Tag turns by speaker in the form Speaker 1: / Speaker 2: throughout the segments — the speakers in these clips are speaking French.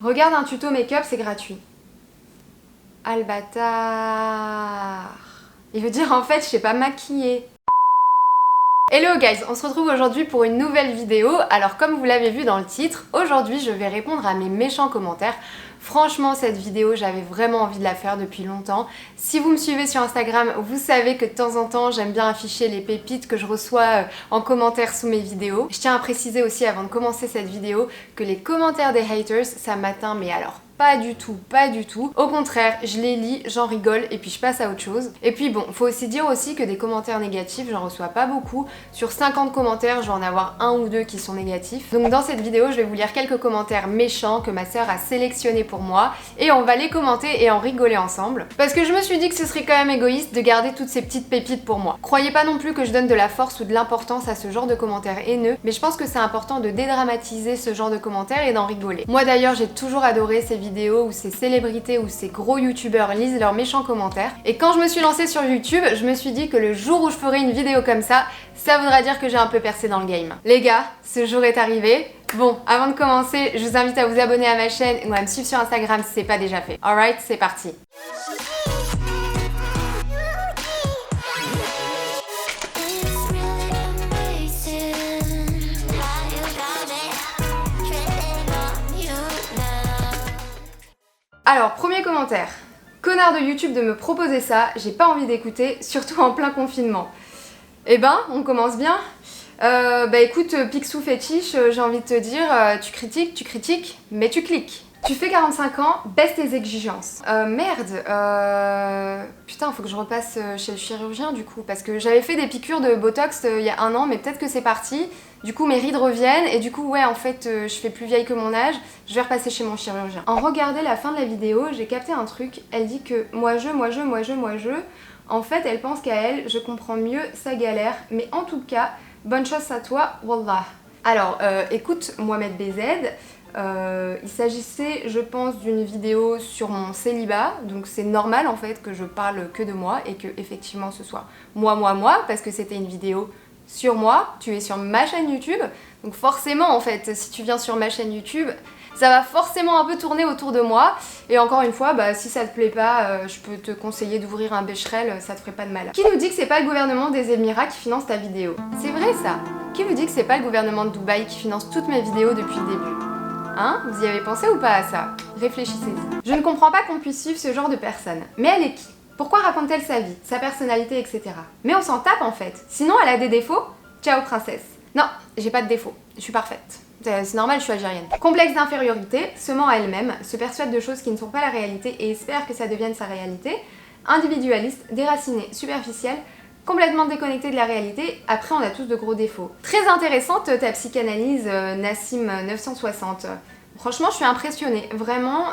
Speaker 1: Regarde un tuto make-up, c'est gratuit. Ah le bâtard. Il veut dire en fait, je sais pas maquiller. Hello guys, on se retrouve aujourd'hui pour une nouvelle vidéo. Alors comme vous l'avez vu dans le titre, aujourd'hui je vais répondre à mes méchants commentaires. Franchement cette vidéo j'avais vraiment envie de la faire depuis longtemps. Si vous me suivez sur Instagram, vous savez que de temps en temps j'aime bien afficher les pépites que je reçois en commentaire sous mes vidéos. Je tiens à préciser aussi avant de commencer cette vidéo que les commentaires des haters ça m'atteint mais alors pas du tout, pas du tout. Au contraire, je les lis, j'en rigole et puis je passe à autre chose. Et puis bon, faut aussi dire aussi que des commentaires négatifs, j'en reçois pas beaucoup. Sur 50 commentaires, je vais en avoir un ou deux qui sont négatifs. Donc dans cette vidéo, je vais vous lire quelques commentaires méchants que ma sœur a sélectionnés pour moi et on va les commenter et en rigoler ensemble. Parce que je me suis dit que ce serait quand même égoïste de garder toutes ces petites pépites pour moi. Croyez pas non plus que je donne de la force ou de l'importance à ce genre de commentaires haineux, mais je pense que c'est important de dédramatiser ce genre de commentaires et d'en rigoler. Moi d'ailleurs, j'ai toujours adoré ces vidéos où ces célébrités ou ces gros youtubeurs lisent leurs méchants commentaires. Et quand je me suis lancée sur YouTube, je me suis dit que le jour où je ferai une vidéo comme ça voudra dire que j'ai un peu percé dans le game. Les gars, ce jour est arrivé. Bon, avant de commencer, je vous invite à vous abonner à ma chaîne ou à me suivre sur Instagram si c'est pas déjà fait. Alright, c'est parti. Alors, premier commentaire. Connard de YouTube de me proposer ça, j'ai pas envie d'écouter, surtout en plein confinement. Eh ben, on commence bien. Bah écoute, Picsou fétiche, j'ai envie de te dire, tu critiques, mais tu cliques. Tu fais 45 ans, baisse tes exigences. Putain, faut que je repasse chez le chirurgien du coup, parce que j'avais fait des piqûres de Botox il y a un an, mais peut-être que c'est parti. Du coup, mes rides reviennent et du coup, ouais, en fait, je fais plus vieille que mon âge, je vais repasser chez mon chirurgien. En regardant la fin de la vidéo, j'ai capté un truc, elle dit que moi je... En fait, elle pense qu'à elle, je comprends mieux sa galère, mais en tout cas, bonne chance à toi, wallah. Alors, écoute, Mohamed BZ, il s'agissait, je pense, d'une vidéo sur mon célibat, donc c'est normal en fait que je parle que de moi et que effectivement ce soit moi, parce que c'était une vidéo sur moi, tu es sur ma chaîne YouTube, donc forcément en fait, si tu viens sur ma chaîne YouTube, ça va forcément un peu tourner autour de moi. Et encore une fois, bah, si ça te plaît pas, je peux te conseiller d'ouvrir un Becherel, ça te ferait pas de mal. Qui nous dit que c'est pas le gouvernement des Émirats qui finance ta vidéo? C'est vrai ça. Qui vous dit que c'est pas le gouvernement de Dubaï qui finance toutes mes vidéos depuis le début? Hein? Vous y avez pensé ou pas à ça? Réfléchissez-y. Je ne comprends pas qu'on puisse suivre ce genre de personne. Mais elle est qui? Pourquoi raconte-t-elle sa vie, sa personnalité, etc. Mais on s'en tape en fait. Sinon elle a des défauts? Ciao princesse. Non, j'ai pas de défauts. Je suis parfaite. C'est normal, je suis algérienne. Complexe d'infériorité, se ment à elle-même, se persuade de choses qui ne sont pas la réalité et espère que ça devienne sa réalité. Individualiste, déraciné, superficiel, complètement déconnecté de la réalité. Après, on a tous de gros défauts. Très intéressante ta psychanalyse, Nassim 960. Franchement, je suis impressionnée. Vraiment,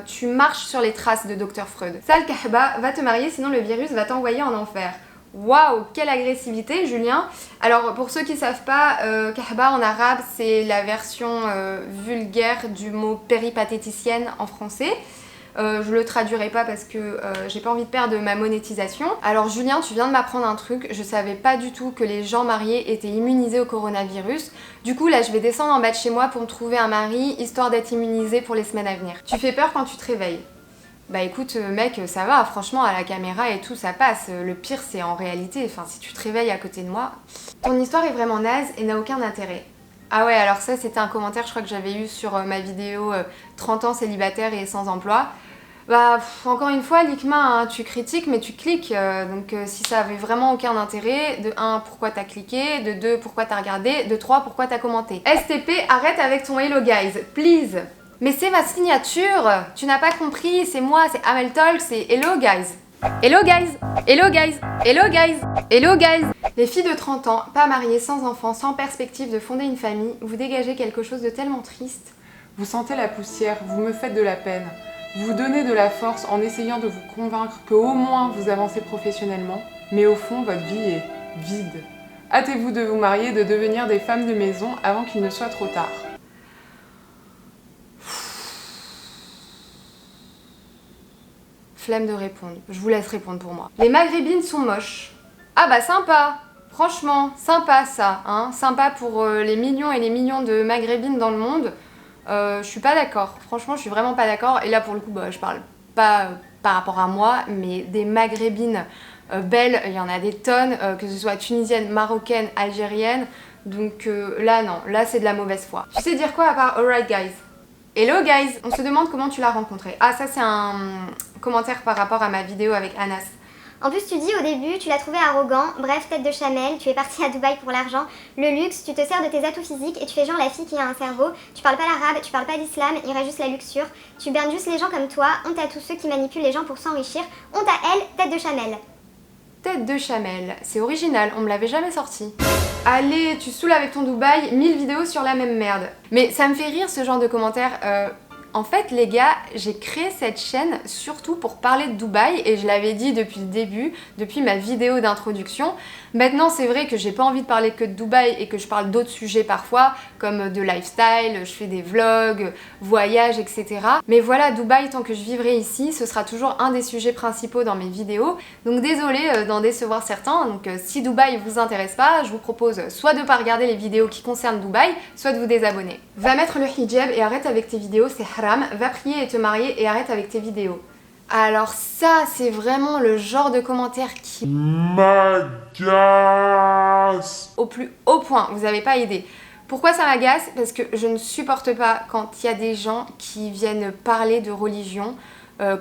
Speaker 1: tu marches sur les traces de Dr Freud. Sal Kahba, va te marier, sinon le virus va t'envoyer en enfer. Waouh, quelle agressivité, Julien. Alors, pour ceux qui ne savent pas, Kahba en arabe, c'est la version vulgaire du mot péripatéticienne en français. Je le traduirai pas parce que j'ai pas envie de perdre ma monétisation. Alors Julien, tu viens de m'apprendre un truc, je savais pas du tout que les gens mariés étaient immunisés au coronavirus. Du coup là je vais descendre en bas de chez moi pour me trouver un mari, histoire d'être immunisée pour les semaines à venir. Tu fais peur quand tu te réveilles? Bah écoute mec, ça va, franchement à la caméra et tout ça passe. Le pire c'est en réalité, enfin si tu te réveilles à côté de moi. Ton histoire est vraiment naze et n'a aucun intérêt. Ah ouais, alors ça c'était un commentaire je crois que j'avais eu sur ma vidéo 30 ans célibataire et sans emploi. Bah encore une fois Likma, hein, tu critiques mais tu cliques, donc si ça avait vraiment aucun intérêt, de 1 pourquoi t'as cliqué, de 2 pourquoi t'as regardé, de 3 pourquoi t'as commenté. STP, arrête avec ton hello guys, please. Mais c'est ma signature, tu n'as pas compris, c'est moi, c'est Amel Talk, c'est hello guys. Hello guys, hello guys, hello guys, hello guys. Les filles de 30 ans, pas mariées, sans enfants, sans perspective de fonder une famille, vous dégagez quelque chose de tellement triste.
Speaker 2: Vous sentez la poussière, vous me faites de la peine. Vous donnez de la force en essayant de vous convaincre que au moins vous avancez professionnellement, mais au fond votre vie est vide. Hâtez-vous de vous marier et de devenir des femmes de maison avant qu'il ne soit trop tard.
Speaker 1: Flemme de répondre, je vous laisse répondre pour moi. Les maghrébines sont moches. Ah bah sympa, franchement, sympa ça, hein. Sympa pour les millions et les millions de maghrébines dans le monde. Je suis pas d'accord. Franchement, je suis vraiment pas d'accord. Et là, pour le coup, bah, je parle pas par rapport à moi, mais des maghrébines belles, il y en a des tonnes, que ce soit tunisiennes, marocaines, algériennes. Donc là, non. Là, c'est de la mauvaise foi. Tu sais dire quoi à part alright, guys? Hello guys, on se demande comment tu l'as rencontré. Ah, ça c'est un commentaire par rapport à ma vidéo avec Anas.
Speaker 3: En plus, tu dis au début, tu l'as trouvé arrogant, bref, tête de Chanel, tu es parti à Dubaï pour l'argent, le luxe, tu te sers de tes atouts physiques et tu fais genre la fille qui a un cerveau, tu parles pas l'arabe, tu parles pas d'islam, il reste juste la luxure, tu bernes juste les gens comme toi, honte à tous ceux qui manipulent les gens pour s'enrichir, honte à elle, tête de Chanel.
Speaker 1: Tête de Chamel, c'est original, on me l'avait jamais sorti. Allez, tu saoules avec ton Dubaï, 1000 vidéos sur la même merde. Mais ça me fait rire ce genre de commentaires. En fait les gars, j'ai créé cette chaîne surtout pour parler de Dubaï et je l'avais dit depuis le début, depuis ma vidéo d'introduction. Maintenant c'est vrai que j'ai pas envie de parler que de Dubaï et que je parle d'autres sujets parfois, comme de lifestyle, je fais des vlogs, voyages, etc. Mais voilà, Dubaï, tant que je vivrai ici, ce sera toujours un des sujets principaux dans mes vidéos. Donc désolée d'en décevoir certains, donc si Dubaï vous intéresse pas, je vous propose soit de pas regarder les vidéos qui concernent Dubaï, soit de vous désabonner. Va mettre le hijab et arrête avec tes vidéos, c'est haram. Va prier et te marier et arrête avec tes vidéos. Alors ça, c'est vraiment le genre de commentaire qui m'agace au plus haut point, vous avez pas idée. Pourquoi ça m'agace? Parce que je ne supporte pas quand il y a des gens qui viennent parler de religion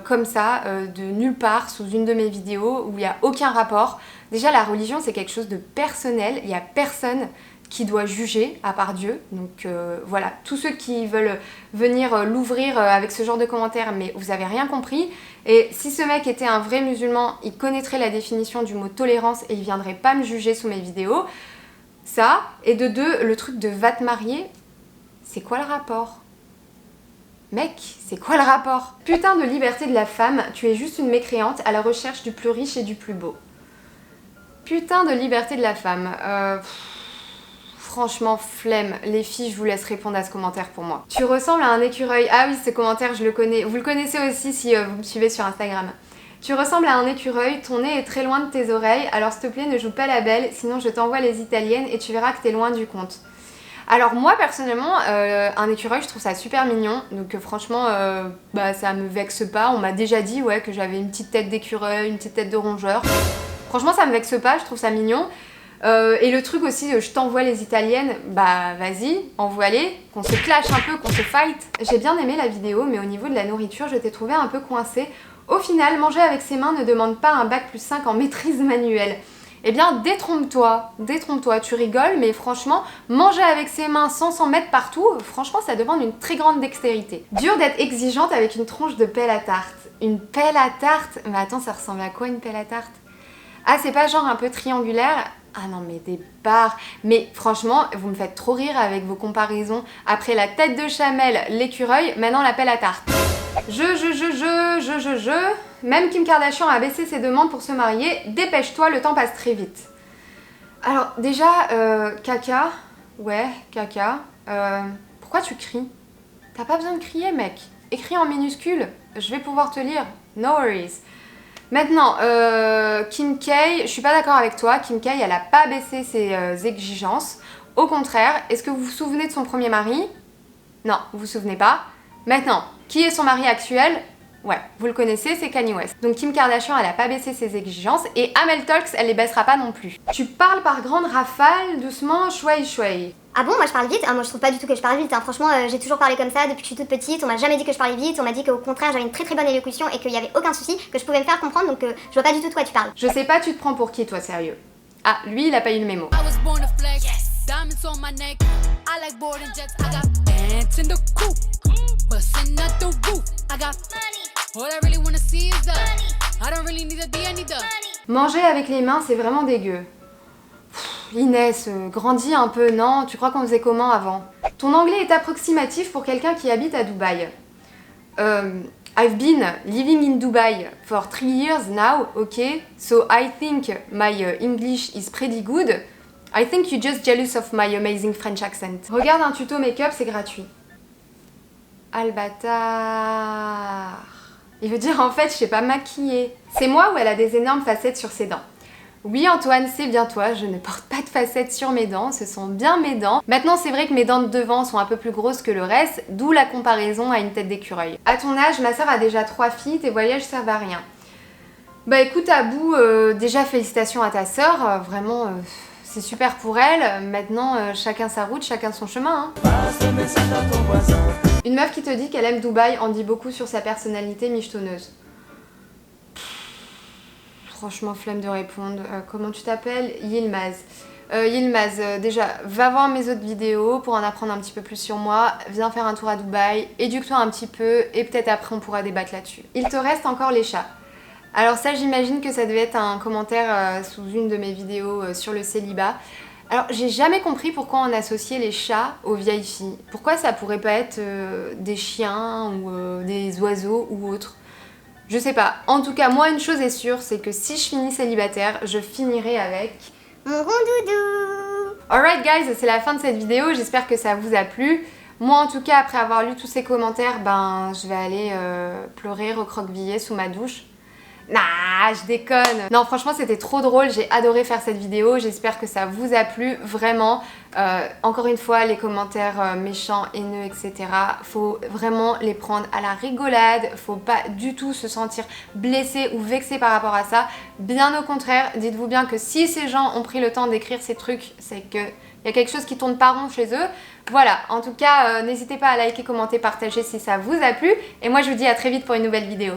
Speaker 1: comme ça, de nulle part, sous une de mes vidéos, où il n'y a aucun rapport. Déjà, la religion, c'est quelque chose de personnel, il n'y a personne qui doit juger à part Dieu. Donc voilà, tous ceux qui veulent venir l'ouvrir avec ce genre de commentaires, mais vous avez rien compris. Et si ce mec était un vrai musulman, il connaîtrait la définition du mot tolérance et il viendrait pas me juger sous mes vidéos. Ça, et de deux, le truc de va te marier, c'est quoi le rapport? Mec, c'est quoi le rapport? Putain de liberté de la femme, tu es juste une mécréante à la recherche du plus riche et du plus beau. Putain de liberté de la femme. Franchement, flemme. Les filles, je vous laisse répondre à ce commentaire pour moi. Tu ressembles à un écureuil. Ah oui, ce commentaire, je le connais. Vous le connaissez aussi si vous me suivez sur Instagram. Tu ressembles à un écureuil, ton nez est très loin de tes oreilles, alors s'il te plaît ne joue pas la belle, sinon je t'envoie les italiennes et tu verras que t'es loin du compte. Alors moi personnellement, un écureuil je trouve ça super mignon, donc franchement bah, ça me vexe pas, on m'a déjà dit ouais, que j'avais une petite tête d'écureuil, une petite tête de rongeur. Franchement ça me vexe pas, je trouve ça mignon. Et le truc aussi, je t'envoie les italiennes, bah vas-y, envoie-les, qu'on se clash un peu, qu'on se fight. J'ai bien aimé la vidéo, mais au niveau de la nourriture, je t'ai trouvé un peu coincée. Au final, manger avec ses mains ne demande pas un bac plus 5 en maîtrise manuelle. Eh bien, détrompe-toi, tu rigoles, mais franchement, manger avec ses mains sans s'en mettre partout, franchement, ça demande une très grande dextérité. Dur d'être exigeante avec une tronche de pelle à tarte. Une pelle à tarte? Mais attends, ça ressemble à quoi une pelle à tarte? Ah, c'est pas genre un peu triangulaire? Ah non, mais des barres. Mais franchement, vous me faites trop rire avec vos comparaisons. Après la tête de Chamel, l'écureuil, maintenant la pelle à tarte. Même Kim Kardashian a baissé ses demandes pour se marier. Dépêche-toi, le temps passe très vite. Alors déjà, caca. Ouais, caca. Pourquoi tu cries? T'as pas besoin de crier, mec. Écris en minuscule. Je vais pouvoir te lire. No worries. Maintenant, Kim K, je suis pas d'accord avec toi. Kim K, elle a pas baissé ses exigences. Au contraire, est-ce que vous vous souvenez de son premier mari? Non, vous vous souvenez pas. Maintenant, qui est son mari actuel? Ouais, vous le connaissez, c'est Kanye West. Donc Kim Kardashian, elle a pas baissé ses exigences et Amel Talks, elle les baissera pas non plus. Tu parles par grande rafale, doucement, chouai chouai.
Speaker 3: Ah bon, moi je parle vite? Ah, moi je trouve pas du tout que je parle vite, hein. Franchement j'ai toujours parlé comme ça depuis que je suis toute petite, on m'a jamais dit que je parlais vite, on m'a dit qu'au contraire j'avais une très bonne élocution et qu'il y avait aucun souci, que je pouvais me faire comprendre, donc je vois pas du tout de quoi tu parles.
Speaker 1: Je sais pas, tu te prends pour qui toi, sérieux? Ah, lui il a pas eu le mémo. Manger avec les mains, c'est vraiment dégueu. Inès, grandis un peu, non? Tu crois qu'on faisait comment avant? Ton anglais est approximatif pour quelqu'un qui habite à Dubaï. I've been living in Dubai for 3 years now, okay? So I think my English is pretty good. I think you're just jealous of my amazing French accent. Regarde un tuto make-up, c'est gratuit. Albatar. Il veut dire en fait, je sais pas maquiller. C'est moi ou elle a des énormes facettes sur ses dents? Oui Antoine, c'est bien toi, je ne porte pas de facettes sur mes dents, ce sont bien mes dents. Maintenant c'est vrai que mes dents de devant sont un peu plus grosses que le reste, d'où la comparaison à une tête d'écureuil. À ton âge, ma soeur a déjà 3 filles, tes voyages servent à rien. Bah écoute Abou, déjà félicitations à ta soeur, vraiment c'est super pour elle. Maintenant chacun sa route, chacun son chemin. Hein. Une meuf qui te dit qu'elle aime Dubaï en dit beaucoup sur sa personnalité michetonneuse. Franchement, flemme de répondre. Comment tu t'appelles? Yilmaz. Yilmaz, déjà, va voir mes autres vidéos pour en apprendre un petit peu plus sur moi. Viens faire un tour à Dubaï, éduque-toi un petit peu et peut-être après on pourra débattre là-dessus. Il te reste encore les chats. Alors ça, j'imagine que ça devait être un commentaire sous une de mes vidéos sur le célibat. Alors, j'ai jamais compris pourquoi on associait les chats aux vieilles filles. Pourquoi ça pourrait pas être des chiens ou des oiseaux ou autres? Je sais pas. En tout cas, moi, une chose est sûre, c'est que si je finis célibataire, je finirai avec...
Speaker 3: Mon rondoudou.
Speaker 1: Alright guys, c'est la fin de cette vidéo. J'espère que ça vous a plu. Moi, en tout cas, après avoir lu tous ces commentaires, ben, je vais aller pleurer, recroqueviller sous ma douche. Nah, je déconne. Non, franchement, c'était trop drôle. J'ai adoré faire cette vidéo. J'espère que ça vous a plu, vraiment. Encore une fois, les commentaires méchants, haineux, etc. Faut vraiment les prendre à la rigolade. Faut pas du tout se sentir blessé ou vexé par rapport à ça. Bien au contraire, dites-vous bien que si ces gens ont pris le temps d'écrire ces trucs, c'est que il y a quelque chose qui tourne pas rond chez eux. Voilà, en tout cas, n'hésitez pas à liker, commenter, partager si ça vous a plu. Et moi, je vous dis à très vite pour une nouvelle vidéo.